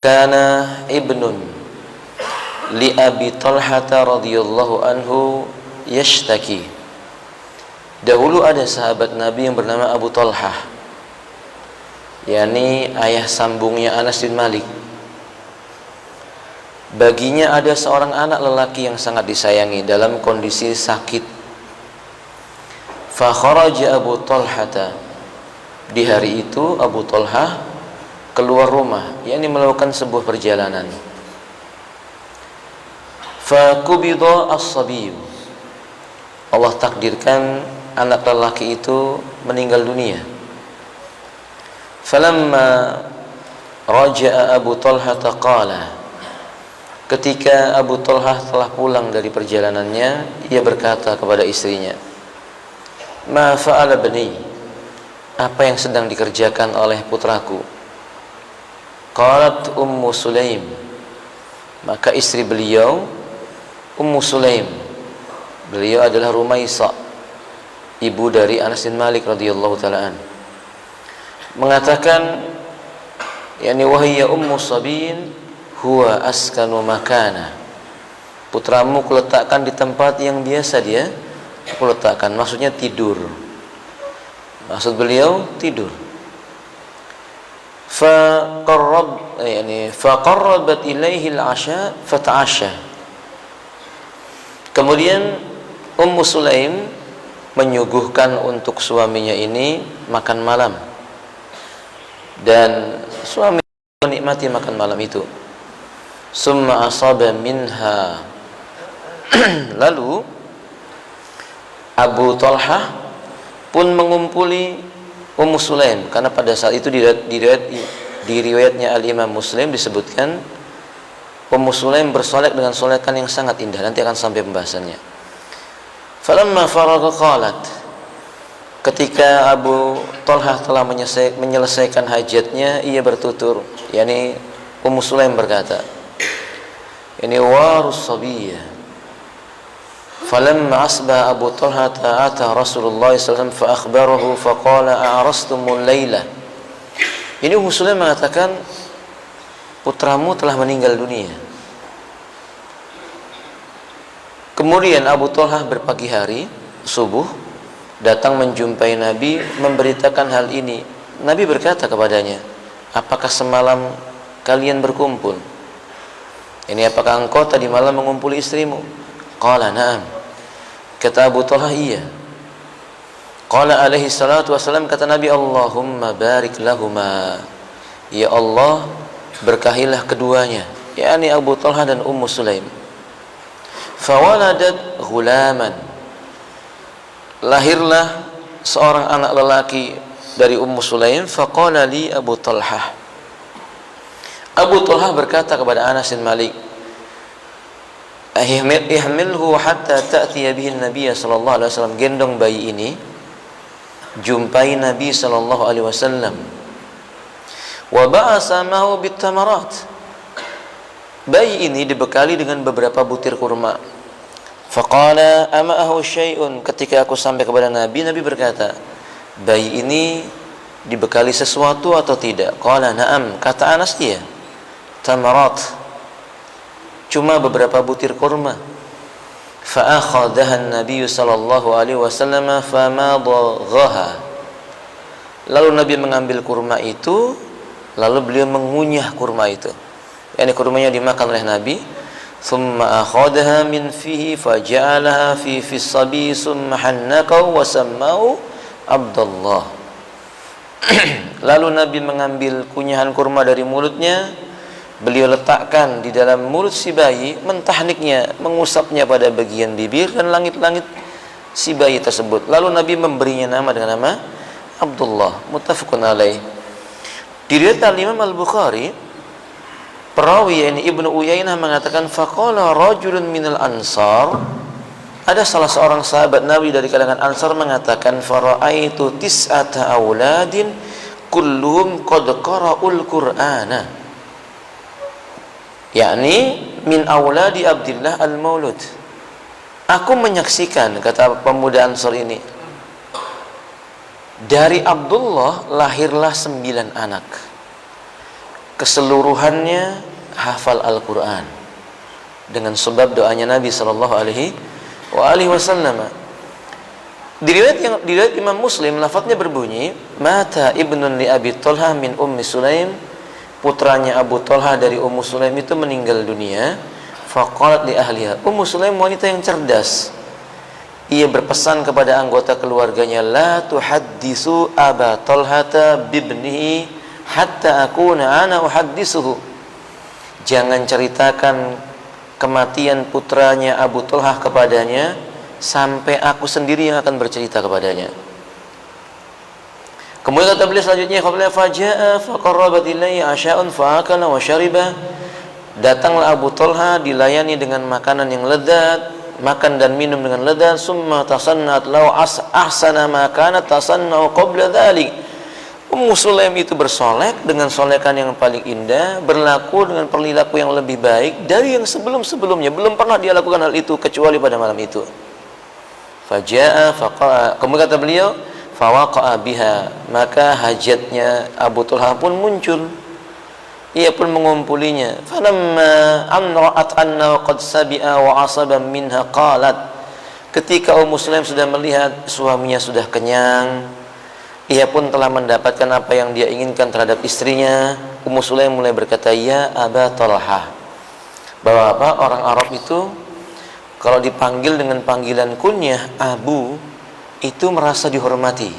Kana ibnun li Abi Talhah radhiyallahu anhu yashtaki. Dahulu ada sahabat Nabi yang bernama Abu Talhah, yakni ayah sambungnya Anas bin Malik. Baginya ada seorang anak lelaki yang sangat disayangi dalam kondisi sakit. Fa kharaja Abu Talhah. Di hari itu Abu Talhah keluar rumah, yakni melakukan sebuah perjalanan. Fa qubida as-sabiy. Allah takdirkan anak lelaki itu meninggal dunia. Falamma raja'a Abu Talhah qala. Ketika Abu Talhah telah pulang dari perjalanannya, ia berkata kepada istrinya, "Ma fa'ala bani?" Apa yang sedang dikerjakan oleh putraku? Qalat Ummu Sulaim. Maka istri beliau Ummu Sulaim, beliau adalah Rumaisa, ibu dari Anas bin Malik radhiyallahu taala an, mengatakan, yakni wahiyya Ummu Sabin huwa askanu makana. Putramu kuletakkan di tempat yang biasa dia kuletakkan, maksudnya tidur. Maksud beliau tidur. Faqarrabat ilaihi al-'asha fata'asha. Kemudian Ummu Sulaim menyuguhkan untuk suaminya ini makan malam, dan suami menikmati makan malam itu. Summa asaba minha. Lalu Abu Talhah pun mengumpuli Ummu Sulaim, karena pada saat itu di riwayatnya Al-Imam Muslim disebutkan Ummu Sulaim bersolek dengan solekan yang sangat indah. Nanti akan sampai pembahasannya. Falamma faragha qalat. Ketika Abu Talhah telah menyelesaikan hajatnya, ia bertutur, yakni Ummu Sulaim berkata, ini warus sabiyah. Falamma asba Abu Talhah ata Rasulullah sallallahu alaihi wasallam fa akhbarahu fa qala a'rastumul laila. Ini Ummu Sulaim mengatakan, putramu telah meninggal dunia. Kemudian Abu Talhah berpagi hari, subuh, datang menjumpai Nabi, memberitakan hal ini. Nabi berkata kepadanya, apakah semalam kalian berkumpul? Ini apakah engkau tadi malam mengumpuli istrimu? Qala na'am. Kata Abu Talhah, iya. Qala alaihi salatu wassalam, kata Nabi, Allahumma barik lahuma. Ya Allah, berkahilah keduanya, yakni Abu Talhah dan Ummu Sulaim. Fawaladat ghulaman. Lahirlah seorang anak lelaki dari Ummu Sulaim. Faqala li Abu Talhah. Abu Talhah berkata kepada Anas bin Malik, ihmilhu hatta ta'tiya bihi Nabi sallallahu alaihi wasallam. Gendong bayi ini, jumpai Nabi sallallahu alaihi wasallam. Wa ba'asa mahu bitamarat. Bayi ini dibekali dengan beberapa butir kurma. Faqala ama'ahu syai'un. Ketika aku sampai kepada Nabi, Nabi berkata, bayi ini dibekali sesuatu atau tidak? Qala na'am. Kata Anas, iya. Tamarat, cuma beberapa butir kurma. Fa'akhadaha an-nabiy sallallahu alaihi wasallam famadaghaha. Lalu Nabi mengambil kurma itu, lalu beliau mengunyah kurma itu, yakni kurmanya dimakan oleh Nabi. Thumma akhadaha min fihi faja'alaha fi as-sabi thumma hannaqahu wa sammahu Abdullah. Lalu Nabi mengambil kunyahan kurma dari mulutnya, beliau letakkan di dalam mulut si bayi, mentahniknya, mengusapnya pada bagian bibir dan langit-langit si bayi tersebut. Lalu Nabi memberinya nama dengan nama Abdullah. Muttafaqun alaih. Diriwayatkan Imam Al-Bukhari, perawi ini Ibnu Uyainah mengatakan, faqala rajulun minal ansar. Ada salah seorang sahabat Nabi dari kalangan Ansar mengatakan, fara'aitu tis'ata auladin kulluhum qad qara'ul Qur'ana. Yakni min auladi Abdullah al-Maulud. Aku menyaksikan, kata pemuda Ansar ini, dari Abdullah lahirlah 9 anak. keseluruhannya hafal Al-Quran dengan sebab doanya Nabi Sallallahu Alaihi Wasallam. Di riwayat Imam Muslim, lafadznya berbunyi, mata ibnun li Abi Thalha min Ummi Sulaim, putranya Abu Thalha dari Ummu Sulaim itu meninggal dunia. Faqalat li ahliha, Ummu Sulaim wanita yang cerdas, ia berpesan kepada anggota keluarganya, la tuhaddisu Aba Thalhata bibnihi hatta akuna ana uhaddisuhu, jangan ceritakan kematian putranya Abu Thalhah kepadanya sampai aku sendiri yang akan bercerita kepadanya. Kemudian kata beliau selanjutnya, faja'a faqarrabat ilayya asya'un fa'akala wa syariba, datanglah Abu Thalhah dilayani dengan makanan yang lezat, makan dan minum dengan lezat. Summa tasannat lau ahsana ma kanat tasannau qabla dzalik, Ummu Sulaim itu bersolek dengan solekan yang paling indah, berlaku dengan perilaku yang lebih baik dari yang sebelum-sebelumnya. Belum pernah dia lakukan hal itu kecuali pada malam itu. Faja'a faqa'a, kemudian kata beliau, fawaqa'a biha, maka hajatnya Abu Thalhah pun muncul, ia pun mengumpulinya. Falamma amra'at anna qad sabi'a wa asaban minha qalat, ketika Ummu Sulaim sudah melihat suaminya sudah kenyang, ia pun telah mendapatkan apa yang dia inginkan terhadap istrinya, Ummu Sulaim mulai berkata, ya Aba Thalhah, bahwa apa, orang Arab itu kalau dipanggil dengan panggilan kunyah Abu, itu merasa dihormati,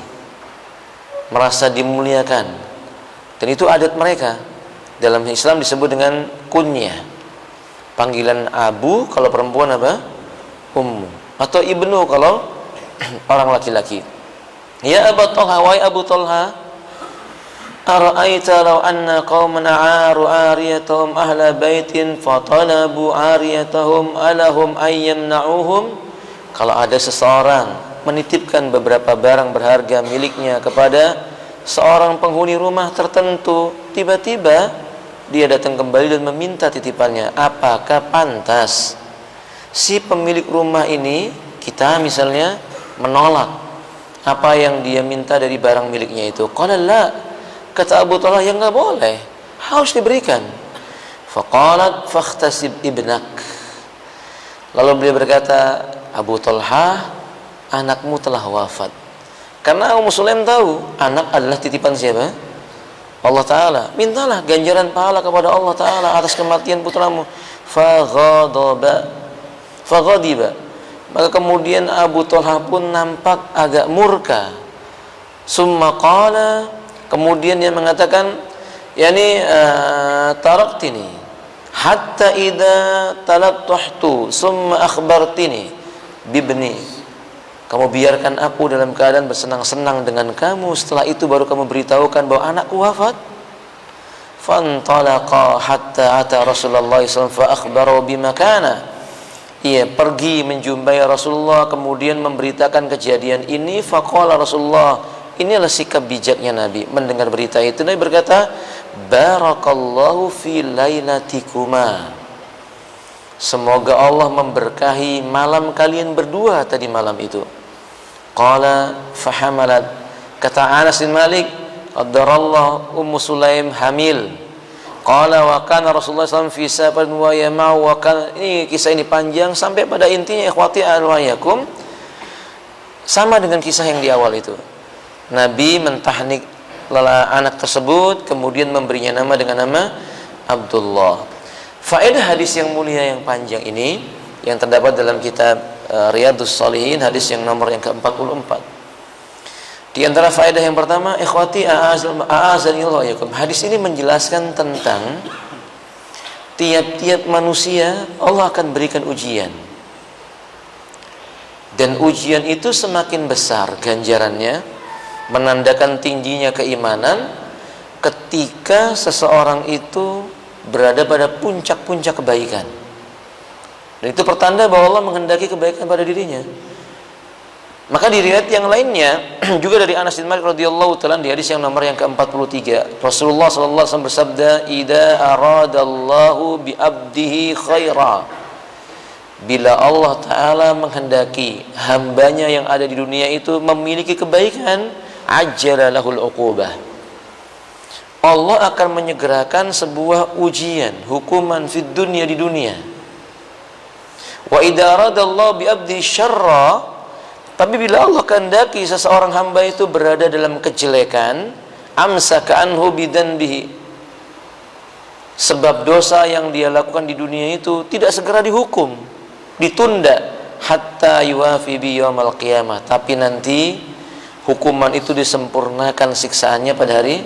merasa dimuliakan, dan itu adat mereka. Dalam Islam disebut dengan kunyah. Panggilan Abu kalau perempuan apa? Ummu, atau Ibnu kalau orang laki-laki. Ya Aba Thalhah, wahai Abu Thalhah, ara'aita law anna qauman a'aru ariyatahum ahla baitin fatalabu ariyatahum alahum ayyamna'uhum, kalau ada seseorang menitipkan beberapa barang berharga miliknya kepada seorang penghuni rumah tertentu, tiba-tiba dia datang kembali dan meminta titipannya, apakah pantas si pemilik rumah ini, kita misalnya, menolak apa yang dia minta dari barang miliknya itu? Qala la, kata Abu Thalhah, yang enggak boleh, harus diberikan. Faqalat fakhtasib ibnak, lalu beliau berkata, Abu Thalhah, anakmu telah wafat. Karena Ummu Sulaim tahu anak adalah titipan siapa? Allah Ta'ala. Mintalah ganjaran pahala kepada Allah Ta'ala atas kematian putramu. Faghadiba, maka kemudian Abu Thalhah pun nampak agak murka. Summa qala, kemudian dia mengatakan, yani taraktini hatta idza talaqtuhtu summa akhbartini bibni, kamu biarkan aku dalam keadaan bersenang-senang dengan kamu, setelah itu baru kamu beritahukan bahwa anakku wafat. Fantalaqa hatta ata Rasulullah SAW fa akhbaro bima kana, ia pergi menjumpai Rasulullah kemudian memberitakan kejadian ini. Faqala Rasulullah, inilah sikap bijaknya Nabi. Mendengar berita itu Nabi berkata, barakallahu fi lailatikuma, semoga Allah memberkahi malam kalian berdua tadi malam itu. Qala fahamalat, kata Anas bin Malik, qadarallah Ummu Sulaim hamil. Qala wa kana Rasulullah SAW fi safarin wa yama'u wa kana, ini kisah ini panjang sampai pada intinya, ikhwati alwayakum, sama dengan kisah yang di awal itu. Nabi mentahnik anak tersebut, kemudian memberinya nama dengan nama Abdullah. Faedah hadis yang mulia yang panjang ini yang terdapat dalam kitab Riyadhus Shalihin, hadis yang nomor yang ke-44. Di antara faedah yang pertama, ikhwati a'azanillahu yakum, hadis ini menjelaskan tentang tiap-tiap manusia Allah akan berikan ujian, dan ujian itu semakin besar ganjarannya, menandakan tingginya keimanan ketika seseorang itu berada pada puncak-puncak kebaikan. Dan itu pertanda bahwa Allah menghendaki kebaikan pada dirinya. Maka di riwayat yang lainnya juga dari Anas bin Malik radhiyallahu ta'ala, di hadis yang nomor yang ke-43, Rasulullah sallallahu alaihi wasallam bersabda, "Idza aradallahu bi 'abdihi khaira." Bila Allah Ta'ala menghendaki hambanya yang ada di dunia itu memiliki kebaikan, ajjala lahul uqubah, Allah akan menyegerakan sebuah ujian, hukuman fid dunya, di dunia. Wa idza aradallahu bi 'abdi syarra, tapi bila Allah kehendaki seseorang hamba itu berada dalam kejelekan, amsaka anhu bidzanbihi, sebab dosa yang dia lakukan di dunia itu tidak segera dihukum, ditunda hatta yuwafi bi yaumil qiyamah, tapi nanti hukuman itu disempurnakan siksaannya pada hari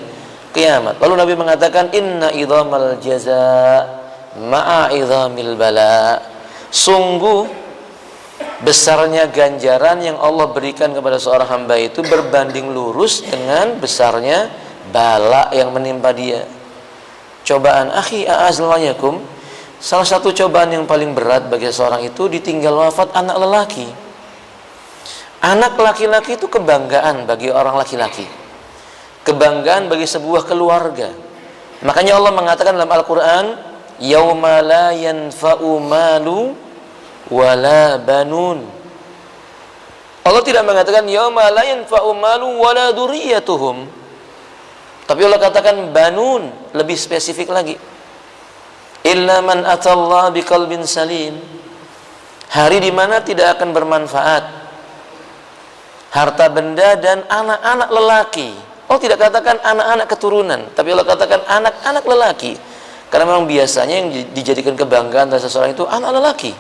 kiamat. Lalu Nabi mengatakan, inna idhamal jaza ma'a idhamil bala, sungguh besarnya ganjaran yang Allah berikan kepada seorang hamba itu berbanding lurus dengan besarnya bala yang menimpa dia. Cobaan, akhi a'azlayakum, salah satu cobaan yang paling berat bagi seorang itu ditinggal wafat anak lelaki. Anak laki-laki itu kebanggaan bagi orang laki-laki, kebanggaan bagi sebuah keluarga. Makanya Allah mengatakan dalam Al-Quran, yauma la yanfa'u malu wala banun. Allah tidak mengatakan yauma la yanfa'u malu wala duriyatuhum, tapi Allah katakan banun, lebih spesifik lagi, illa man atallah biqalbin salim, hari di mana tidak akan bermanfaat harta benda dan anak-anak lelaki. Allah tidak katakan anak-anak keturunan, tapi Allah katakan anak-anak lelaki, karena memang biasanya yang dijadikan kebanggaan dari seseorang itu anak lelaki.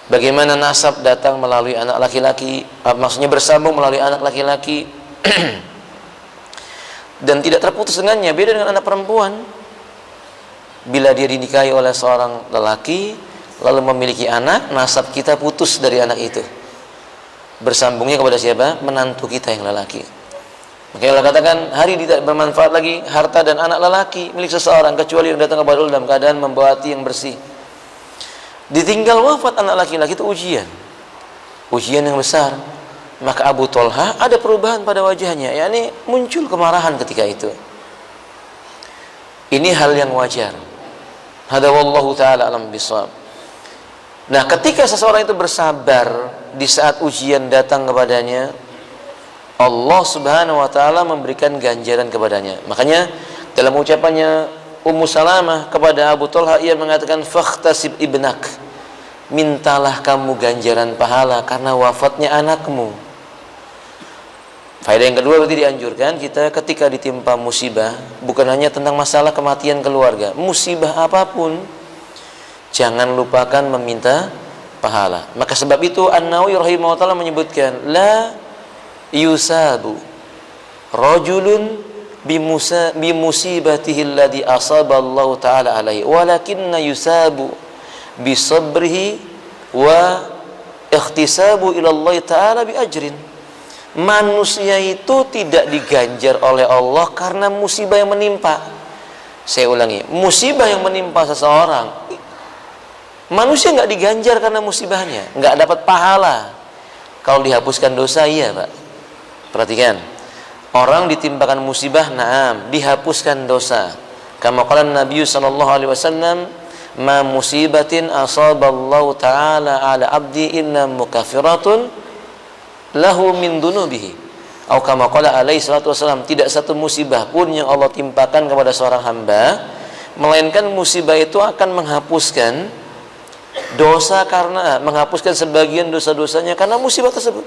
Bagaimana nasab datang melalui anak laki-laki, maksudnya bersambung melalui anak laki-laki dan tidak terputus dengannya. Beda dengan anak perempuan, bila dia dinikahi oleh seorang lelaki lalu memiliki anak, nasab kita putus dari anak itu, bersambungnya kepada siapa? Menantu kita yang lelaki. Makanya Allah katakan hari tidak bermanfaat lagi harta dan anak lelaki milik seseorang kecuali yang datang kepada Allah dalam keadaan membawa hati yang bersih. Ditinggal wafat anak laki-laki itu ujian yang besar. Maka Abu Thalha ada perubahan pada wajahnya, yakni muncul kemarahan ketika itu. Ini hal yang wajar. Hada wallahu ta'ala alam bisawab. Nah, ketika seseorang itu bersabar di saat ujian datang kepadanya, Allah Subhanahu wa taala memberikan ganjaran kepadanya. Makanya dalam ucapannya Ummu Salamah kepada Abu Thalha, ia mengatakan fakhtasib ibnak, mintalah kamu ganjaran pahala karena wafatnya anakmu. Faedah yang kedua, berarti dianjurkan kita ketika ditimpa musibah, bukan hanya tentang masalah kematian keluarga, musibah apapun, jangan lupakan meminta pahala. Maka sebab itu An-Nawawi rahimahullah menyebutkan, la yusabu rajulun bimusibatihi alladhi asaballahu ta'ala alaihi walakinna yusabu bisabrihi wa ikhtisabu ilallah ta'ala bi ajrin. Manusia itu tidak diganjar oleh Allah karena musibah yang menimpa. Saya ulangi, musibah yang menimpa seseorang, manusia nggak diganjar karena musibahnya, nggak dapat pahala. Kalau dihapuskan dosa, iya Pak. Perhatikan, orang ditimpakan musibah, naam, dihapuskan dosa. Kama qala Nabi sallallahu alaihi wasallam, ma musibatin asaballahu ta'ala ala abdi inna mukaffiratun lahu min dunubihi. Atau kama qala alaihi salatu wasallam, tidak satu musibah pun yang Allah timpakan kepada seorang hamba melainkan musibah itu akan menghapuskan dosa, karena menghapuskan sebagian dosa-dosanya karena musibah tersebut.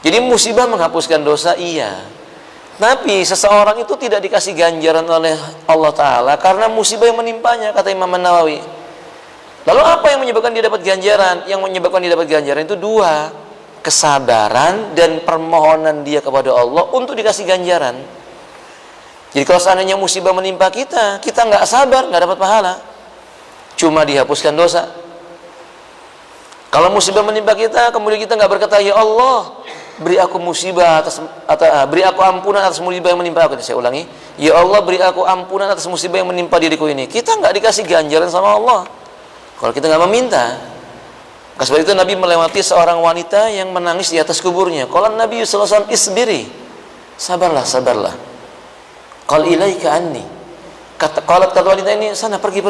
Jadi musibah menghapuskan dosa, iya, tapi seseorang itu tidak dikasih ganjaran oleh Allah Ta'ala karena musibah yang menimpanya, kata Imam Nawawi. Lalu apa yang menyebabkan dia dapat ganjaran? Yang menyebabkan dia dapat ganjaran itu dua, kesabaran dan permohonan dia kepada Allah untuk dikasih ganjaran. Jadi kalau seandainya musibah menimpa kita, kita nggak sabar, nggak dapat pahala, cuma dihapuskan dosa. Kalau musibah menimpa kita, kemudian kita nggak berkata, ya Allah, beri aku musibah beri aku ampunan atas musibah yang menimpa aku. Saya ulangi, ya Allah, beri aku ampunan atas musibah yang menimpa diriku ini. Kita nggak dikasih ganjaran sama Allah kalau kita nggak meminta. Sebab itu Nabi melewati seorang wanita yang menangis di atas kuburnya. Qala Nabi sallallahu alaihi wasallam, isbiri, sabarlah, sabarlah. Qal ilaika anni, kata wanita ini, sana pergi,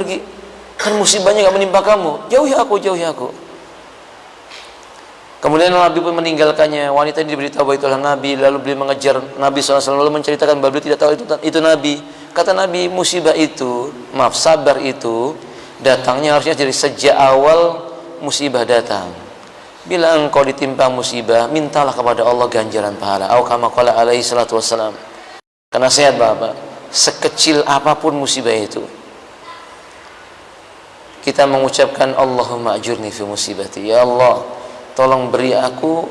kan musibahnya nggak menimpa kamu, jauhi aku, jauhi aku. Kemudian Nabi pun meninggalkannya. Wanita ini diberitahu bahwa itulah Nabi. Lalu beliau mengejar Nabi SAW, lalu menceritakan bahwa beliau tidak tahu itu Nabi. Kata Nabi, musibah itu, maaf, sabar itu datangnya harusnya dari sejak awal musibah datang. Bila engkau ditimpa musibah, mintalah kepada Allah ganjaran pahala. Au kama qala alaihi salatu wassalam. Karena sehat Bapak, sekecil apapun musibah itu, kita mengucapkan Allahumma ajurni fi musibati. Ya Allah, tolong beri aku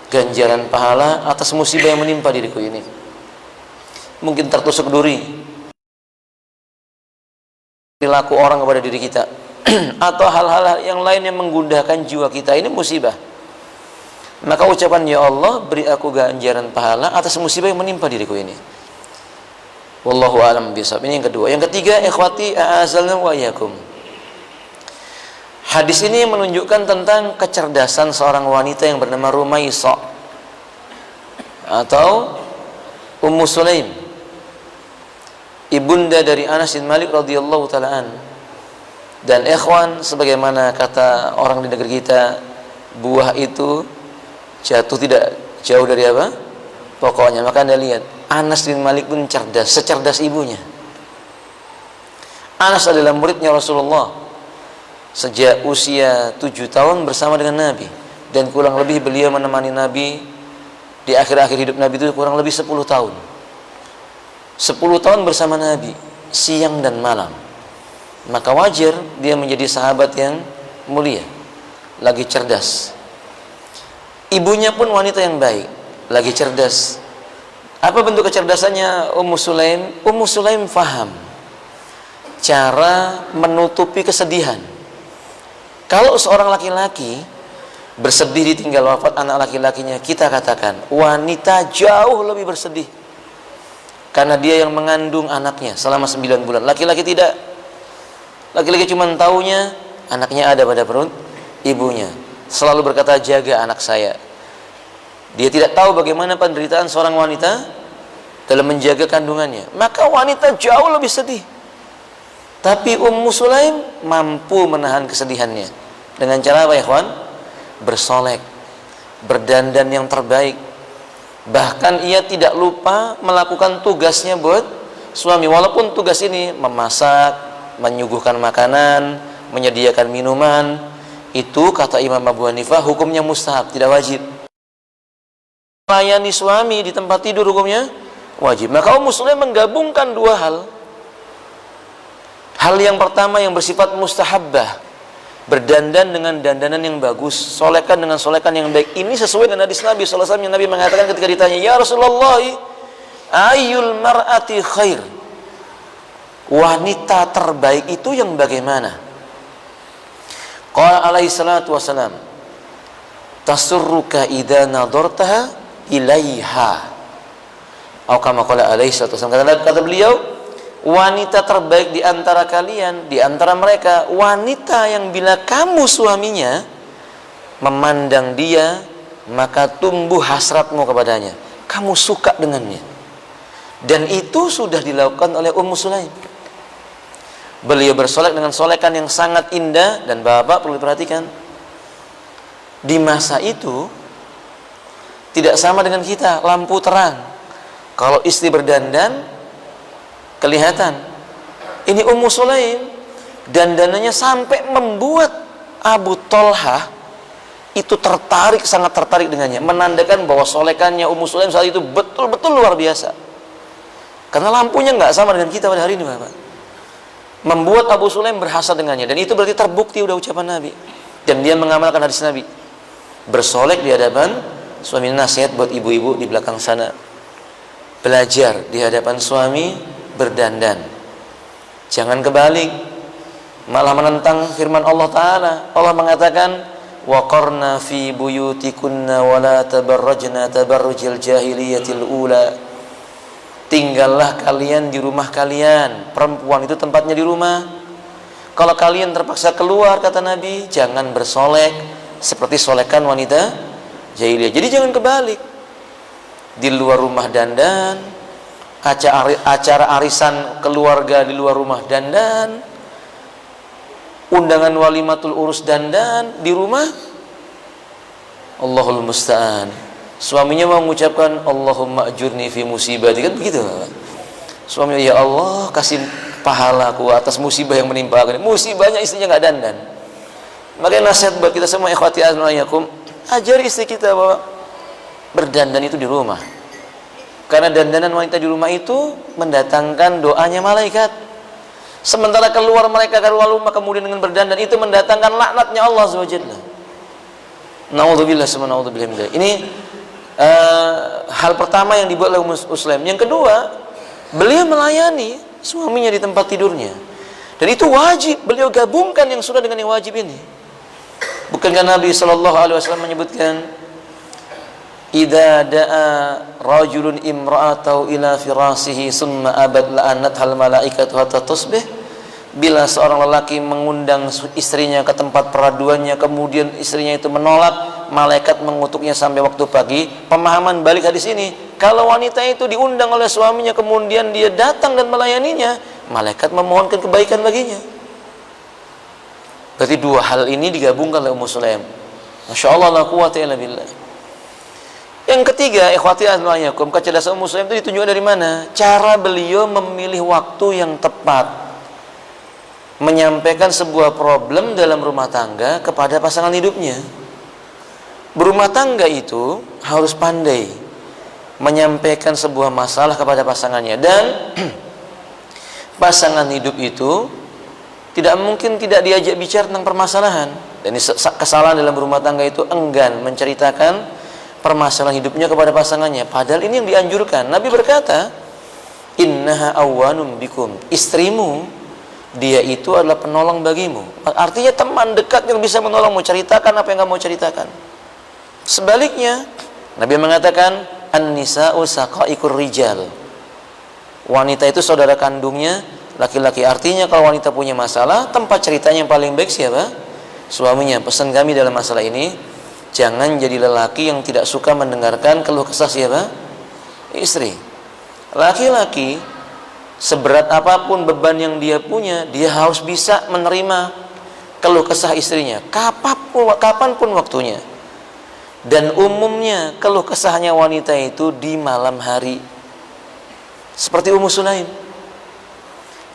ganjaran pahala atas musibah yang menimpa diriku ini. Mungkin tertusuk duri, perilaku orang kepada diri kita, atau hal-hal yang lain yang menggundahkan jiwa kita, ini musibah. Maka ucapan ya Allah, beri aku ganjaran pahala atas musibah yang menimpa diriku ini. Wallahu a'lam bishawab. Ini yang kedua. Yang ketiga, ikhwati a'azalna wa iyyakum. Hadis ini menunjukkan tentang kecerdasan seorang wanita yang bernama Rumaisa atau Ummu Sulaim, ibunda dari Anas bin Malik radhiyallahu taala an. Dan ikhwan, sebagaimana kata orang di negeri kita, buah itu jatuh tidak jauh dari apa? Pokoknya. Maka Anda lihat, Anas bin Malik pun cerdas, secerdas ibunya. Anas adalah muridnya Rasulullah sejak usia 7 tahun bersama dengan Nabi, dan kurang lebih beliau menemani Nabi di akhir-akhir hidup Nabi itu kurang lebih 10 tahun. 10 tahun bersama Nabi, siang dan malam. Maka wajar dia menjadi sahabat yang mulia, lagi cerdas. Ibunya pun wanita yang baik, lagi cerdas. Apa bentuk kecerdasannya Ummu Sulaim? Ummu Sulaim faham cara menutupi kesedihan. Kalau seorang laki-laki bersedih ditinggal wafat anak laki-lakinya, kita katakan wanita jauh lebih bersedih karena dia yang mengandung anaknya selama 9 bulan. Laki-laki tidak. Laki-laki cuma taunya anaknya ada pada perut ibunya, selalu berkata jaga anak saya. Dia tidak tahu bagaimana penderitaan seorang wanita dalam menjaga kandungannya. Maka wanita jauh lebih sedih. Tapi Ummu Sulaim mampu menahan kesedihannya dengan cara apa ya kawan? Bersolek, berdandan yang terbaik. Bahkan ia tidak lupa melakukan tugasnya buat suami. Walaupun tugas ini memasak, menyuguhkan makanan, menyediakan minuman, itu kata Imam Abu Hanifah hukumnya mustahab, tidak wajib. Melayani suami di tempat tidur hukumnya wajib. Maka Ummu Sulaim menggabungkan dua hal. Hal yang pertama yang bersifat mustahabbah, berdandan dengan dandanan yang bagus, solekan dengan solekan yang baik. Ini sesuai dengan hadis Nabi SAW yang Nabi mengatakan ketika ditanya, ya Rasulullah, ayyul mar'ati khair, wanita terbaik itu yang bagaimana? Qala alaihi salatu wassalam, tasurruka idza nadartaha ilaiha. Atau kama qala alaihi salatu wassalam, kata beliau, wanita terbaik di antara kalian, di antara mereka, wanita yang bila kamu suaminya memandang dia, maka tumbuh hasratmu kepadanya, kamu suka dengannya. Dan itu sudah dilakukan oleh Ummu Sulaim. Beliau bersolek dengan solekan yang sangat indah. Dan bapak perlu diperhatikan, di masa itu tidak sama dengan kita, lampu terang. Kalau istri berdandan kelihatan. Ini Ummu Sulaim dandanannya sampai membuat Abu Thalhah itu tertarik, sangat tertarik dengannya, menandakan bahwa solekannya Ummu Sulaim saat itu betul-betul luar biasa. Karena lampunya nggak sama dengan kita pada hari ini, Bapak. Membuat Abu Sulaim berhasad dengannya, dan itu berarti terbukti udah ucapan Nabi. Dan dia mengamalkan hadis Nabi. Bersolek di hadapan suami, nasihat buat ibu-ibu di belakang sana. Belajar di hadapan suami berdandan, jangan kebalik, malah menentang firman Allah Ta'ala. Allah mengatakan, waqarna fi buyutikunna wa la tabarrajna tabarrujal jahiliyatil ula. Tinggallah kalian di rumah kalian. Perempuan itu tempatnya di rumah. Kalau kalian terpaksa keluar, kata Nabi, jangan bersolek seperti solekan wanita jahiliyah. Jadi jangan kebalik, di luar rumah dandan, acara arisan keluarga di luar rumah dandan, undangan walimatul urus dandan, di rumah Allahul musta'an. Suaminya mau mengucapkan Allahumma ajurni fi musibati, kan begitu. Suaminya, ya Allah kasih pahalaku atas musibah yang menimpa aku. Musibahnya istrinya nggak dandan. Makanya nasihat buat kita semua, ikhwati azmayakum, ajari istri kita bahwa berdandan itu di rumah. Karena dandanan wanita di rumah itu mendatangkan doanya malaikat. Sementara keluar mereka keluar rumah kemudian dengan berdandan itu mendatangkan laknatnya Allah SWT. Naudzubillah summa naudzubillah. Ini hal pertama yang dibuat oleh Muslim. Yang kedua, beliau melayani suaminya di tempat tidurnya. Dan itu wajib, beliau gabungkan yang sunnah dengan yang wajib ini. Bukankah Nabi SAW menyebutkan, idza da'a rajulun imra'atahu ila firasihi summa abad la'anathal malaikatu hatta tusbih. Bila seorang lelaki mengundang istrinya ke tempat peraduannya, kemudian istrinya itu menolak, malaikat mengutuknya sampai waktu pagi. Pemahaman balik hadis ini, kalau wanita itu diundang oleh suaminya kemudian dia datang dan melayaninya, malaikat memohonkan kebaikan baginya. Berarti dua hal ini digabungkan oleh Ummu Sulaim. Masya Allah, la quwwata illa billah. Yang ketiga, ikhwati azmayakum, kecerdasan Ummu Sulaim itu ditunjukkan dari mana? Cara beliau memilih waktu yang tepat menyampaikan sebuah problem dalam rumah tangga kepada pasangan hidupnya. Berumah tangga itu harus pandai menyampaikan sebuah masalah kepada pasangannya, dan pasangan hidup itu tidak mungkin tidak diajak bicara tentang permasalahan. Dan kesalahan dalam rumah tangga itu enggan menceritakan permasalahan hidupnya kepada pasangannya, padahal ini yang dianjurkan. Nabi berkata, innaha awwanum bikum, istrimu dia itu adalah penolong bagimu. Artinya teman dekat yang bisa menolongmu, ceritakan apa yang kamu mau ceritakan. Sebaliknya, Nabi mengatakan an-nisa'u saqaiqur rijal, wanita itu saudara kandungnya laki-laki. Artinya kalau wanita punya masalah, tempat ceritanya yang paling baik siapa? Suaminya. Pesan kami dalam masalah ini, jangan jadi lelaki yang tidak suka mendengarkan keluh kesah siapa? Istri. Laki-laki seberat apapun beban yang dia punya, dia harus bisa menerima keluh kesah istrinya kapanpun waktunya. Dan umumnya keluh kesahnya wanita itu di malam hari. Seperti Ummu Sulaim,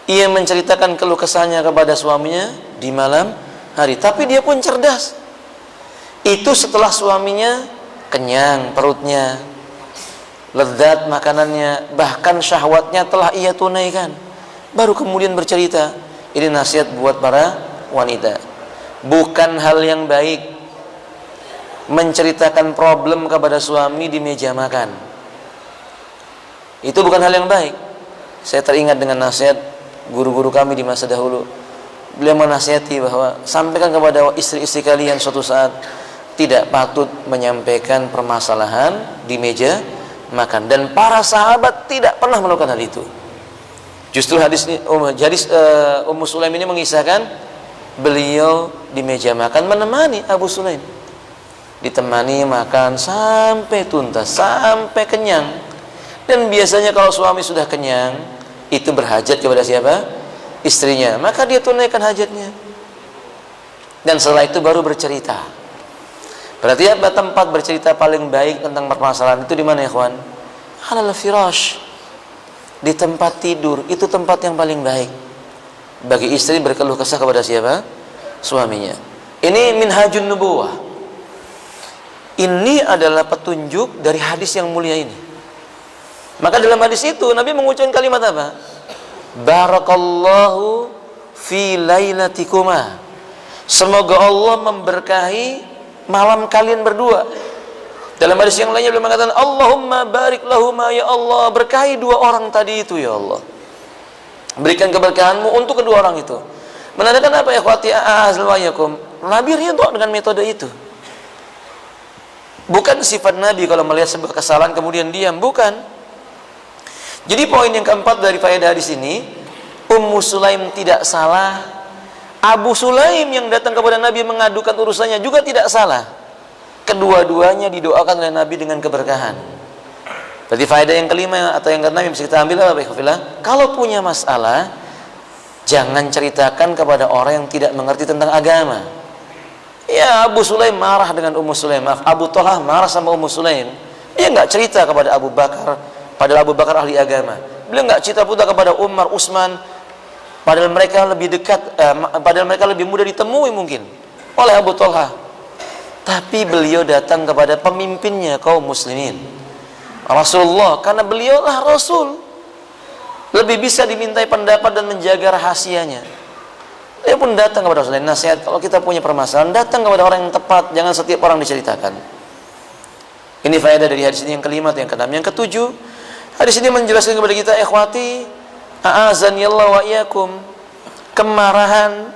ia menceritakan keluh kesahnya kepada suaminya di malam hari, tapi dia pun cerdas. Itu setelah suaminya kenyang perutnya, lezat makanannya, bahkan syahwatnya telah ia tunaikan, baru kemudian bercerita. Ini nasihat buat para wanita. Bukan hal yang baik menceritakan problem kepada suami di meja makan. Itu bukan hal yang baik. Saya teringat dengan nasihat guru-guru kami di masa dahulu. Beliau menasihati bahwa sampaikan kepada istri-istri kalian suatu saat tidak patut menyampaikan permasalahan di meja makan. Dan para sahabat tidak pernah melakukan hal itu. Justru hadis ini, Ummu Sulaim ini mengisahkan beliau di meja makan menemani Abu Sulaim, ditemani makan sampai tuntas, sampai kenyang. Dan biasanya kalau suami sudah kenyang, itu berhajat kepada siapa? Istrinya. Maka dia tunaikan hajatnya, dan setelah itu baru bercerita. Berarti apa? Tempat bercerita paling baik tentang permasalahan itu di mana, ikhwan? Halal firash, di tempat tidur. Itu tempat yang paling baik bagi istri berkeluh kesah kepada siapa? Suaminya. Ini minhajun nubuwah. Ini adalah petunjuk dari hadis yang mulia ini. Maka dalam hadis itu Nabi mengucapkan kalimat apa? Barakallahu fi lailatikuma, semoga Allah memberkahi malam kalian berdua. Dalam hadis yang lainnya beliau mengatakan, Allahumma barik lahuma, ya Allah berkahi dua orang tadi itu, ya Allah berikan keberkahanmu untuk kedua orang itu. Menandakan apa ya ikhwati azwayakum? Nabi ridha dengan metode itu. Bukan sifat Nabi kalau melihat sebuah kesalahan kemudian diam, bukan. Jadi poin yang keempat dari faedah hadis ini, Ummu Sulaim tidak salah, Abu Sulaim yang datang kepada Nabi mengadukan urusannya juga tidak salah. Kedua-duanya didoakan oleh Nabi dengan keberkahan. Berarti faedah yang kelima atau yang keenam yang bisa kita ambil apa? Kalau punya masalah, jangan ceritakan kepada orang yang tidak mengerti tentang agama. Ya, Abu Sulaim marah dengan Ummu Sulaim. Maaf, Abu Talha marah sama Ummu Sulaim. Dia nggak cerita kepada Abu Bakar, padahal Abu Bakar ahli agama. Beliau nggak cerita pula kepada Umar, Utsman, padahal mereka lebih dekat, padahal mereka lebih mudah ditemui mungkin oleh Abu Talha. Tapi beliau datang kepada pemimpinnya kaum muslimin, Rasulullah, karena beliaulah Rasul, lebih bisa dimintai pendapat dan menjaga rahasianya. Dia pun datang kepada Rasulullah. Nasihat, kalau kita punya permasalahan, datang kepada orang yang tepat, jangan setiap orang diceritakan. Ini faedah dari hadis ini yang kelima, yang keenam, yang ketujuh. Hadis ini menjelaskan kepada kita, ikhwati, a'azanillahu wa iyyakum, kemarahan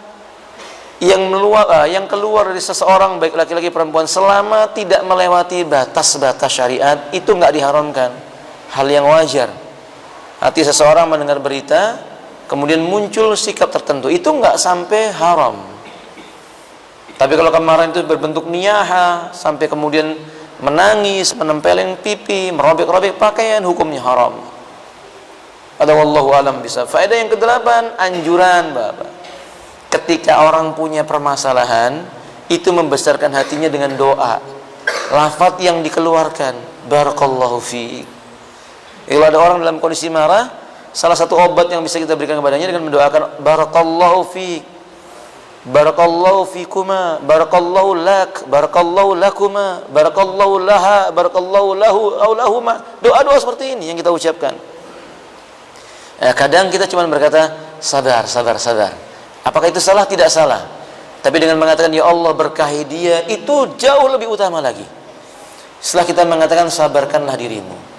yang keluar dari seseorang, baik laki-laki perempuan, selama tidak melewati batas-batas syariat, itu nggak diharamkan, hal yang wajar. Hati seseorang mendengar berita, kemudian muncul sikap tertentu, itu nggak sampai haram. Tapi kalau kemarahan itu berbentuk niyaha, sampai kemudian menangis, menempelin pipi, merobek-robek pakaian, hukumnya haram. Ada wallahu alam bisa. Faedah yang kedelapan, anjuran Bapak. Ketika orang punya permasalahan, itu membesarkan hatinya dengan doa. Lafaz yang dikeluarkan, barakallahu fiik. Kalau ada orang dalam kondisi marah, salah satu obat yang bisa kita berikan kepadanya dengan mendoakan barakallahu fiik, barakallahu fikuma, barakallahu lak, barakallahu lakuma, barakallahu laha, barakallahu lahu aw lahuma. Doa-doa seperti ini yang kita ucapkan. Kadang kita cuma berkata sabar, sabar, sabar. Apakah itu salah? Tidak salah. Tapi dengan mengatakan ya Allah berkahi dia, itu jauh lebih utama lagi. Setelah kita mengatakan sabarkanlah dirimu.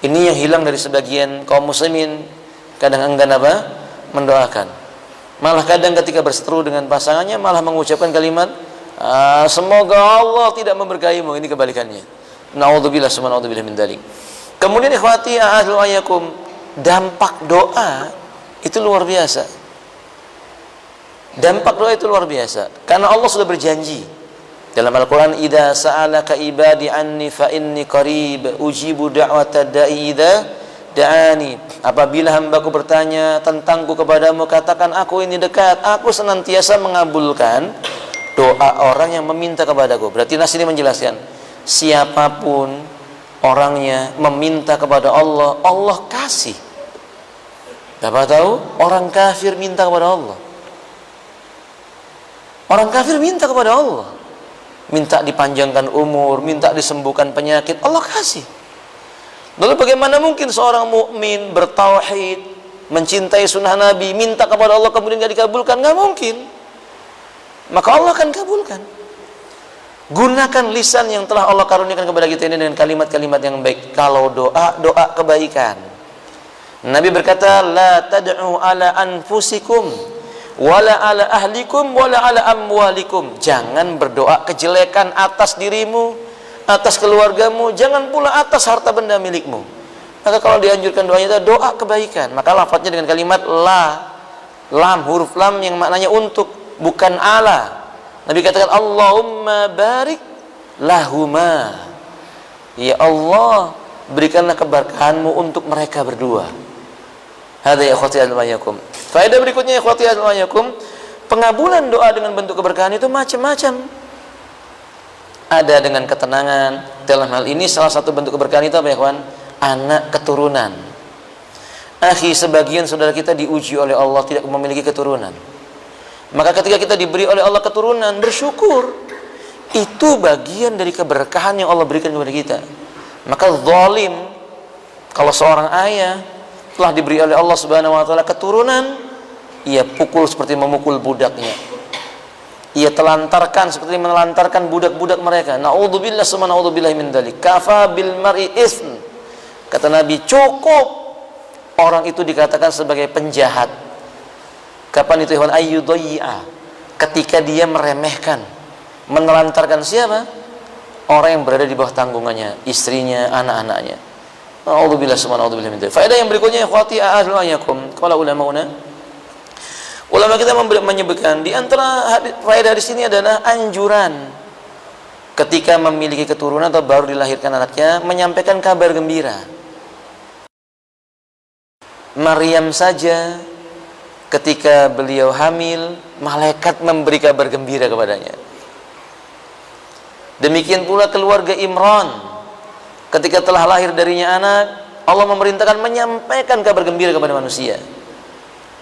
Ini yang hilang dari sebagian kaum muslimin, kadang enggan apa? Mendoakan. Malah kadang ketika berseteru dengan pasangannya malah mengucapkan kalimat semoga Allah tidak memberkahimu. Ini kebalikannya. Naudzubillah summa naudzubillah min dzalik. Kemudian ikhwati a'azlu ayyakum, dampak doa itu luar biasa. Dampak doa itu luar biasa karena Allah sudah berjanji dalam Al-Quran, idza sa'alaka ibadi anni fa inni qarib ujibu da'watad da'i idza da'ani. Apabila hambaku bertanya tentangku kepadamu, katakan aku ini dekat, aku senantiasa mengabulkan doa orang yang meminta kepadaku. Berarti nas ini menjelaskan, siapapun orangnya meminta kepada Allah, Allah kasih. Dapat tahu? Orang kafir minta kepada Allah. Orang kafir minta kepada Allah, minta dipanjangkan umur, minta disembuhkan penyakit, Allah kasih. Lalu bagaimana mungkin seorang mukmin bertauhid, mencintai sunnah Nabi, minta kepada Allah kemudian tidak dikabulkan? Nggak mungkin. Maka Allah akan kabulkan. Gunakan lisan yang telah Allah karuniakan kepada kita ini dengan kalimat-kalimat yang baik. Kalau doa, doa kebaikan. Nabi berkata, la tad'u ala anfusikum wala ala ahlikum wala ala amwalikum. Jangan berdoa kejelekan atas dirimu, atas keluargamu, jangan pula atas harta benda milikmu. Maka kalau dianjurkan doanya itu doa kebaikan, maka lafadznya dengan kalimat la, lam, huruf lam yang maknanya untuk, bukan ala. Nabi katakan Allahumma barik lahuma, ya Allah berikanlah keberkahanmu untuk mereka berdua. Hadza ya ikhwati al-mayakum. Faedah berikutnya ikhwati al-mayakum, pengabulan doa dengan bentuk keberkahan itu macam-macam. Ada dengan ketenangan. Dalam hal ini salah satu bentuk keberkahan itu apa ya kawan? Anak keturunan. Akhi, sebagian saudara kita diuji oleh Allah tidak memiliki keturunan. Maka ketika kita diberi oleh Allah keturunan, bersyukur. Itu bagian dari keberkahan yang Allah berikan kepada kita. Maka zalim, kalau seorang ayah telah diberi oleh Allah Subhanahu wa taala keturunan, ia pukul seperti memukul budaknya. Ia telantarkan seperti menelantarkan budak-budak mereka. Naudzubillah summa naudzubillahi min dzalik. Kafa bil mar'i ism. Kata Nabi, cukup orang itu dikatakan sebagai penjahat. Kapan itu ikhwan? Ayyudayya, ketika dia meremehkan, menelantarkan siapa? Orang yang berada di bawah tanggungannya, istrinya, anak-anaknya. A'udzubillah summa a'udzubillah min dzalik. Faedah yang berikutnya ikhwati a'azlu ayyakum. Qala ulama'una, ulama kita menyebutkan di antara faedah di sini adalah anjuran ketika memiliki keturunan atau baru dilahirkan anaknya menyampaikan kabar gembira. Maryam saja ketika beliau hamil, malaikat memberi kabar gembira kepadanya. Demikian pula keluarga Imran, ketika telah lahir darinya anak, Allah memerintahkan menyampaikan kabar gembira kepada manusia.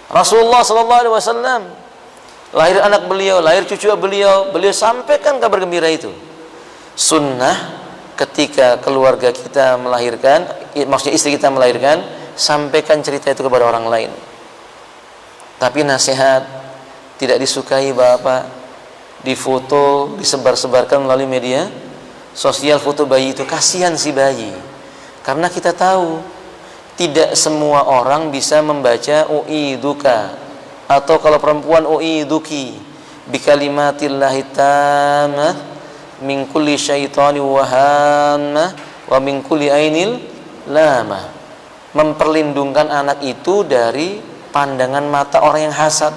Rasulullah SAW, lahir anak beliau, lahir cucu beliau, beliau sampaikan kabar gembira itu. Sunnah ketika keluarga kita melahirkan, maksudnya istri kita melahirkan, sampaikan cerita itu kepada orang lain. Tapi nasihat tidak disukai Bapak, difoto, disebar-sebarkan melalui media sosial foto bayi itu. Kasihan si bayi, karena kita tahu tidak semua orang bisa membaca u'iduka, atau kalau perempuan u'iduki bikalimatillahi tammah min kulli syaitani wahamah wa min kulli ainil lamah. Memperlindungkan anak itu dari pandangan mata orang yang hasad.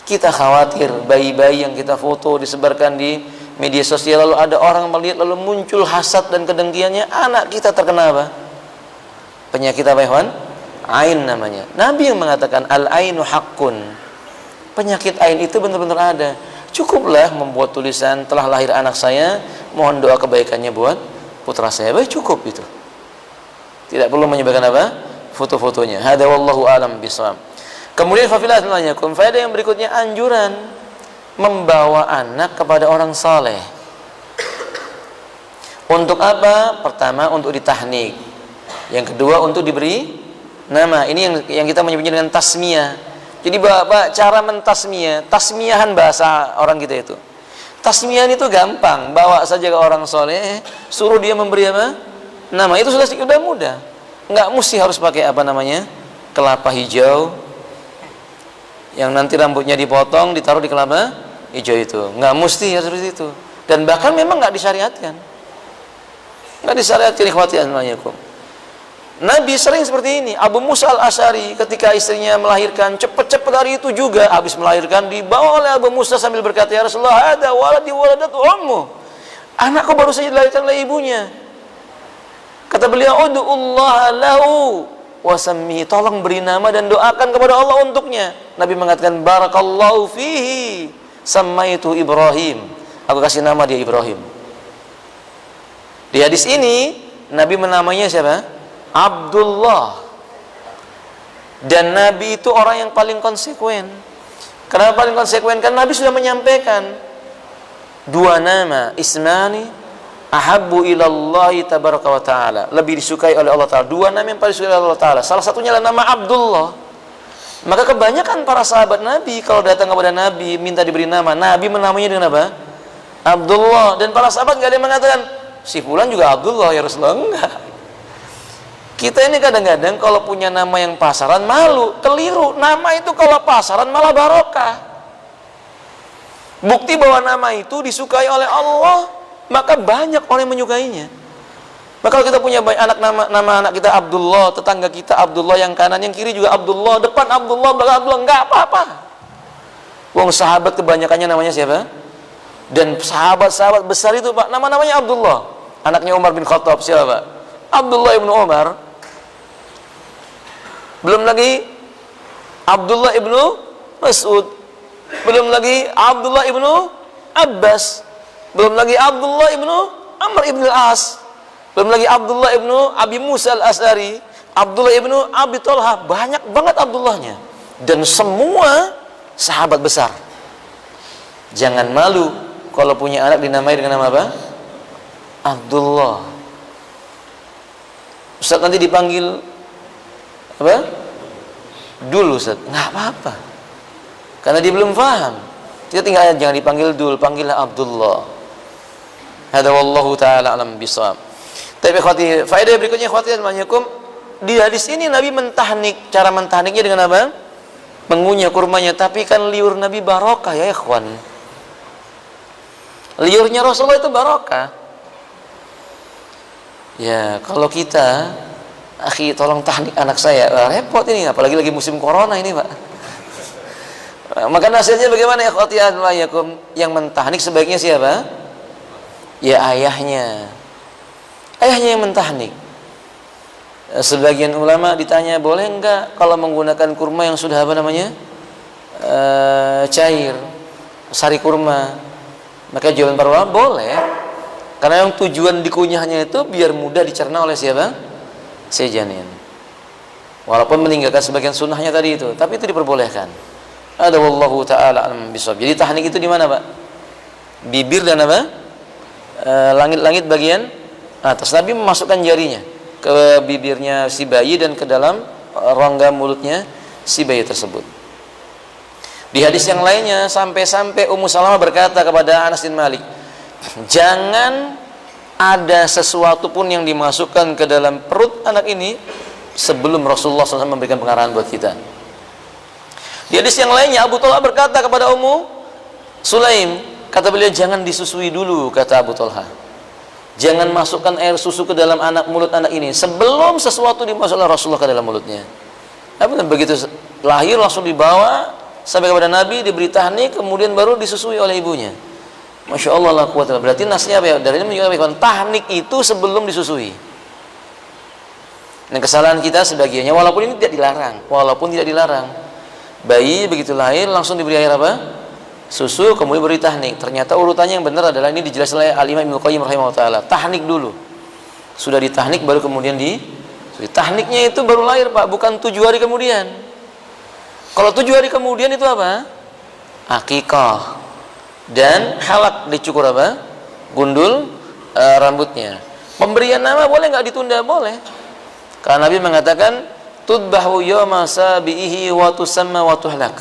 Kita khawatir bayi-bayi yang kita foto disebarkan di media sosial, lalu ada orang melihat, lalu muncul hasad dan kedengkiannya, anak kita terkena apa? Penyakit apa, ikhwan? Ain namanya. Nabi yang mengatakan al-ainu haqqun. Penyakit ain itu benar-benar ada. Cukuplah membuat tulisan, telah lahir anak saya, mohon doa kebaikannya buat putra saya. Baik, cukup itu. Tidak perlu menyebarkan apa? Foto-fotonya. Hada wallahu alam bisawab. Kemudian faedah yang berikutnya, anjuran membawa anak kepada orang saleh. Untuk apa? Pertama, untuk ditahnik. Yang kedua, untuk diberi nama. Ini yang kita menyebutnya dengan tasmiyah. Jadi Bapak, cara mentasmiyah, tasmiyahan bahasa orang kita itu. Tasmiyahan itu gampang, bawa saja ke orang soleh, suruh dia memberi apa? Nama. Itu sudah mudah. Nggak mesti harus pakai apa namanya? Kelapa hijau, yang nanti rambutnya dipotong, ditaruh di kelapa hijau itu. Nggak mesti ya seperti itu. Dan bahkan memang nggak disyariatkan. Nggak disyariatkan, ikhwati anwaniyakum. Nabi sering seperti ini. Abu Musa al-Asy'ari ketika istrinya melahirkan, cepat-cepat hari itu juga habis melahirkan, dibawa oleh Abu Musa sambil berkata, ya Rasulullah, ada waladi waladatu ummu. Anakku baru saja dilahirkan oleh ibunya. Kata beliau, ud'ullaha lahu wasammi, tolong beri nama dan doakan kepada Allah untuknya. Nabi mengatakan, barakallahu fihi sammaitu Ibrahim, aku kasih nama dia Ibrahim. Di hadis ini Nabi menamainya siapa? Abdullah. Dan Nabi itu orang yang paling konsekuen. Kenapa paling konsekuen? Karena Nabi sudah menyampaikan dua nama, ismani ahabbu ilallahi tabaraka wa ta'ala, lebih disukai oleh Allah Ta'ala. Dua nama yang paling disukai oleh Allah Ta'ala, salah satunya adalah nama Abdullah. Maka kebanyakan para sahabat Nabi kalau datang kepada Nabi minta diberi nama, Nabi menamainya dengan apa? Abdullah. Dan para sahabat gak ada yang mengatakan si fulan juga Abdullah ya Rasulullah. Enggak. Kita ini kadang-kadang kalau punya nama yang pasaran malu, keliru. Nama itu kalau pasaran malah barokah. Bukti bahwa nama itu disukai oleh Allah, maka banyak orang yang menyukainya. Maka kalau kita punya anak, nama anak kita Abdullah, tetangga kita Abdullah, yang kanan yang kiri juga Abdullah, depan Abdullah, belakang Abdullah, enggak apa-apa. Wong sahabat kebanyakannya namanya siapa? Dan sahabat-sahabat besar itu Pak, nama-namanya Abdullah. Anaknya Umar bin Khattab siapa Pak? Abdullah ibnu Umar. Belum lagi Abdullah ibnu Mas'ud. Belum lagi Abdullah ibnu Abbas. Belum lagi Abdullah ibnu Amr ibnu Al-As. Belum lagi Abdullah ibnu Abi Musa al-Asy'ari, Abdullah ibnu Abi Thalha. Banyak banget Abdullahnya. Dan semua sahabat besar. Jangan malu kalau punya anak dinamai dengan nama apa? Abdullah. Ustaz nanti dipanggil apa? Dul Ustaz. Nggak apa-apa. Karena dia belum paham. Kita tinggal jangan dipanggil Dul, panggillah Abdullah. Hada wallahu ta'ala alam bisawab. Tapi ikhwati, faedah berikutnya ikhwati manyakum, di hadis ini Nabi mentahnik. Cara mentahniknya dengan apa? Mengunyah kurmanya. Tapi kan liur Nabi barokah ya ikhwan. Liurnya Rasulullah itu barokah. Ya, kalau kita, akhi tolong tahnik anak saya, repot ini, apalagi lagi musim corona ini Pak. Maka nasihatnya bagaimana ya ikhwati anwayakum? Yang mentahnik sebaiknya siapa? Ya ayahnya. Ayahnya yang mentahnik. Sebagian ulama ditanya, boleh enggak kalau menggunakan kurma yang sudah apa namanya? Cair, sari kurma. Maka jawaban para ulama boleh, karena yang tujuan dikunyahnya itu biar mudah dicerna oleh siapa? Si janin. Walaupun meninggalkan sebagian sunnahnya tadi itu, tapi itu diperbolehkan. Ada wallahu taala alam bisawab. Jadi tahnik itu di mana, Pak? Bibir dan apa? Langit-langit bagian atas. Nabi memasukkan jarinya ke bibirnya si bayi dan ke dalam rongga mulutnya si bayi tersebut. Di hadis yang lainnya sampai-sampai Ummu Salamah berkata kepada Anas bin Malik, jangan ada sesuatu pun yang dimasukkan ke dalam perut anak ini sebelum Rasulullah SAW memberikan pengarahan buat kita. Di hadis yang lainnya Abu Talha berkata kepada Ummu Sulaim, kata beliau, jangan disusui dulu, kata Abu Talha. Jangan masukkan air susu ke dalam mulut anak ini sebelum sesuatu dimasukkan Rasulullah ke dalam mulutnya. Begitu lahir langsung dibawa sampai kepada Nabi, diberi tahnik, kemudian baru disusui oleh ibunya. Masya Allah, la quwwata. Berarti nasnya apa ya? Dari ini menunjukkan tahnik itu sebelum disusui. Dan kesalahan kita sebagiannya, walaupun ini tidak dilarang, bayi begitu lahir langsung diberi air apa? Susu, kemudian beri tahnik. Ternyata urutannya yang benar adalah ini dijelaskan oleh Al-Imam Ibnu Qayyim rahimahullah taala. Tahnik dulu. Sudah ditahnik baru kemudian tahniknya itu baru lahir, Pak, bukan 7 hari kemudian. Kalau 7 hari kemudian itu apa? Akikah. Dan halak, dicukur apa? Gundul rambutnya. Pemberian nama boleh nggak ditunda? Boleh. Karena Nabi mengatakan tudbahu yawma sabihi wa tusamma wa tuhlak.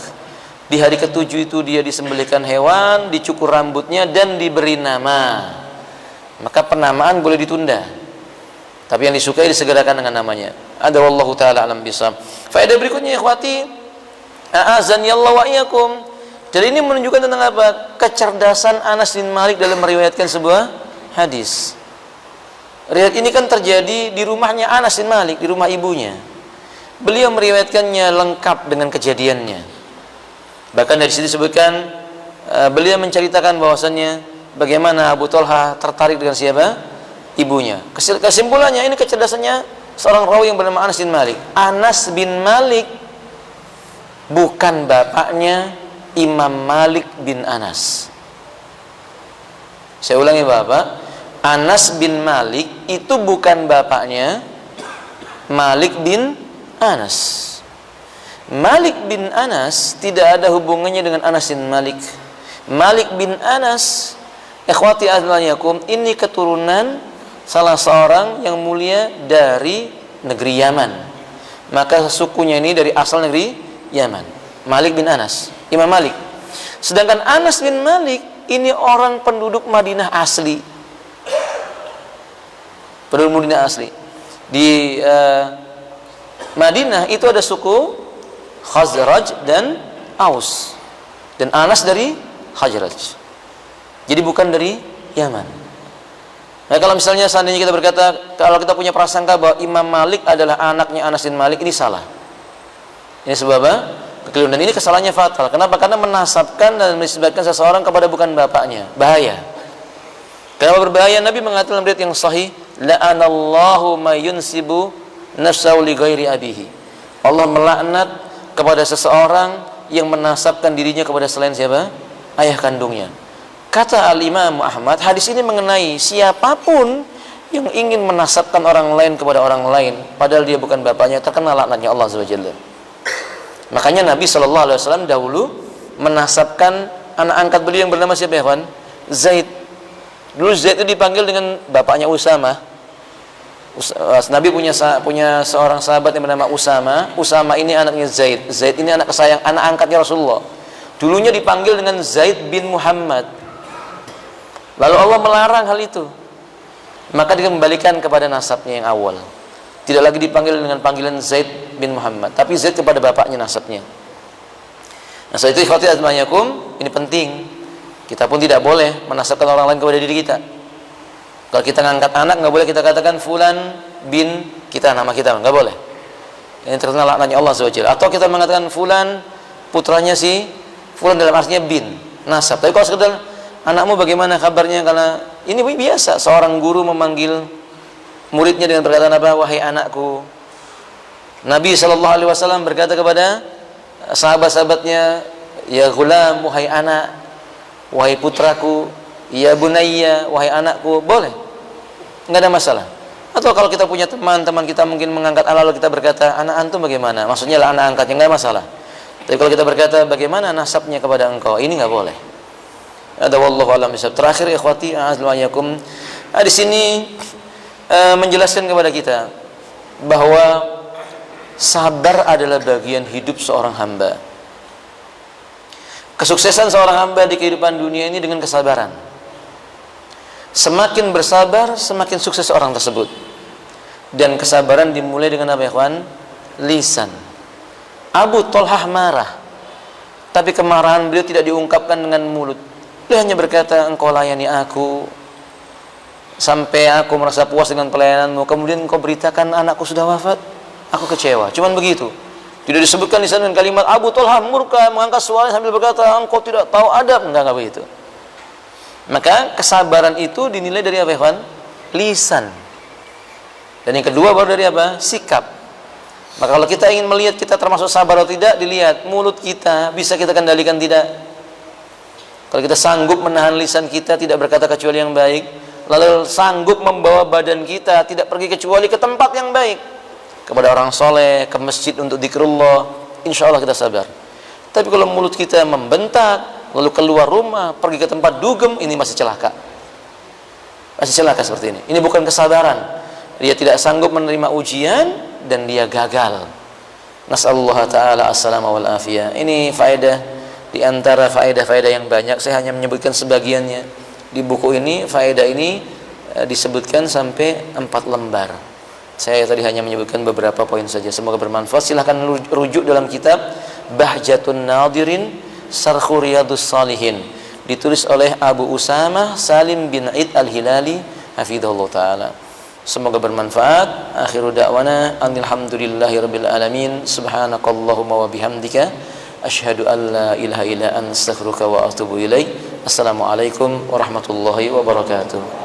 Di hari ke-7 itu dia disembelihkan hewan, dicukur rambutnya dan diberi nama. Maka penamaan boleh ditunda. Tapi yang disukai disegerakan dengan namanya. Ada wallahu taala alam bisawab. Faedah berikutnya, ikhwati, a'azani Allah wa iyyakum. Jadi ini menunjukkan tentang apa? Kecerdasan Anas bin Malik dalam meriwayatkan sebuah hadis. Riwayat ini kan terjadi di rumahnya Anas bin Malik, di rumah ibunya. Beliau meriwayatkannya lengkap dengan kejadiannya. Bahkan dari situ disebutkan beliau menceritakan bahwasannya bagaimana Abu Talha tertarik dengan siapa? Ibunya. Kesimpulannya ini kecerdasannya seorang rawi yang bernama Anas bin Malik. Anas bin Malik bukan bapaknya Imam Malik bin Anas. Saya ulangi, Bapak. Anas bin Malik itu bukan bapaknya Malik bin Anas. Malik bin Anas tidak ada hubungannya dengan Anas bin Malik. Malik bin Anas, ikhwati azwaniyakum, ini keturunan salah seorang yang mulia dari negeri Yaman. Maka sukunya ini dari asal negeri Yaman. Malik bin Anas, Imam Malik. Sedangkan Anas bin Malik ini orang penduduk Madinah asli. Penduduk Madinah asli. Di Madinah itu ada suku Khazraj dan Aus. Dan Anas dari Khazraj. Jadi bukan dari Yaman. Nah, kalau misalnya seandainya kita berkata, kalau kita punya prasangka bahwa Imam Malik adalah anaknya Anas bin Malik, ini salah. Ini sebab apa? Kekeliruan. Dan ini kesalahannya fatal. Kenapa? Karena menasabkan dan menisbatkan seseorang kepada bukan bapaknya. Bahaya. Kenapa berbahaya? Nabi mengatakan dalam riwayat yang sahih, la'anallahu may yunsibu nafsahu li ghairi abihi. Allah melaknat kepada seseorang yang menasabkan dirinya kepada selain siapa? Ayah kandungnya. Kata Al-Imam Ahmad, hadis ini mengenai siapapun yang ingin menasabkan orang lain kepada orang lain padahal dia bukan bapaknya, terkena laknatnya Allah SWT. Makanya Nabi SAW dahulu menasabkan anak angkat beliau yang bernama siapa, ya, Zaid. Dulu Zaid itu dipanggil dengan bapaknya Usama. Nabi punya seorang sahabat yang bernama Usama. Usama ini anaknya Zaid. Zaid ini anak kesayang, anak angkatnya Rasulullah. Dulunya dipanggil dengan Zaid bin Muhammad. Lalu Allah melarang hal itu. Maka dikembalikan kepada nasabnya yang awal. Tidak lagi dipanggil dengan panggilan Zaid bin Muhammad, tapi Zaid kepada bapaknya nasabnya. Nah, setelah itu ikhwati azmanyakum, ini penting. Kita pun tidak boleh menasabkan orang lain kepada diri kita. Kalau kita ngangkat anak, nggak boleh kita katakan fulan bin kita, nama kita, nggak boleh. Ini terkena laknatnya Allah SWT. Atau kita mengatakan fulan putranya si fulan dalam artinya bin nasab. Tapi kalau sekedar anakmu bagaimana kabarnya, karena ini biasa seorang guru memanggil muridnya dengan perkataan apa? Wahai anakku. Nabi SAW berkata kepada sahabat-sahabatnya, ya ghulam, wahai anak, wahai putraku, ya bunayya, wahai anakku, boleh, nggak ada masalah. Atau kalau kita punya teman kita mungkin mengangkat anak, lalu kita berkata, anak antum bagaimana? Maksudnya lah anak angkatnya, nggak masalah. Tapi kalau kita berkata, bagaimana nasabnya kepada engkau? Ini nggak boleh. Ada wallahu a'lam bishawab. Terakhir ikhwati a'azzallahu. Di sini menjelaskan kepada kita bahwa sabar adalah bagian hidup seorang hamba. Kesuksesan seorang hamba di kehidupan dunia ini dengan kesabaran. Semakin bersabar, semakin sukses orang tersebut. Dan kesabaran dimulai dengan apa ya kawan? Lisan. Abu Thalhah marah, tapi kemarahan beliau tidak diungkapkan dengan mulut. Dia hanya berkata, engkau layani aku sampai aku merasa puas dengan pelayananmu, kemudian engkau beritakan anakku sudah wafat, aku kecewa. Cuman begitu. Tidak disebutkan di sana dengan kalimat Abu Thalhah murka, mengangkat suaranya sambil berkata, engkau tidak tahu adab. Enggak begitu. Maka kesabaran itu dinilai dari apa ya kawan? Lisan. Dan yang kedua baru dari apa? Sikap. Maka kalau kita ingin melihat kita termasuk sabar atau tidak, dilihat mulut kita bisa kita kendalikan tidak. Kalau kita sanggup menahan lisan kita tidak berkata kecuali yang baik, lalu sanggup membawa badan kita tidak pergi kecuali ke tempat yang baik, kepada orang soleh, ke masjid untuk zikrullah, insya Allah kita sabar. Tapi kalau mulut kita membentak, lalu keluar rumah, pergi ke tempat dugem, ini masih celaka. Masih celaka seperti ini. Ini bukan kesabaran. Dia tidak sanggup menerima ujian dan dia gagal. Nas'alullah ta'ala as-salama wal afiyah. Ini faedah di antara faedah-faedah yang banyak. Saya hanya menyebutkan sebagiannya. Di buku ini faedah ini disebutkan sampai 4 lembar. Saya tadi hanya menyebutkan beberapa poin saja. Semoga bermanfaat. Silahkan rujuk dalam kitab Bahjatun Nadirin Sarhu Riyadus Salihin, ditulis oleh Abu Usamah Salim bin Id Al-Hilali hafidhahullah ta'ala. Semoga bermanfaat. Akhiru da'wana alhamdulillahi rabbil alamin. Subhanakallahumma wa bihamdika asyhadu an la ilaha illa anta astaghfiruka wa atubu ilaik. Assalamualaikum warahmatullahi wabarakatuh.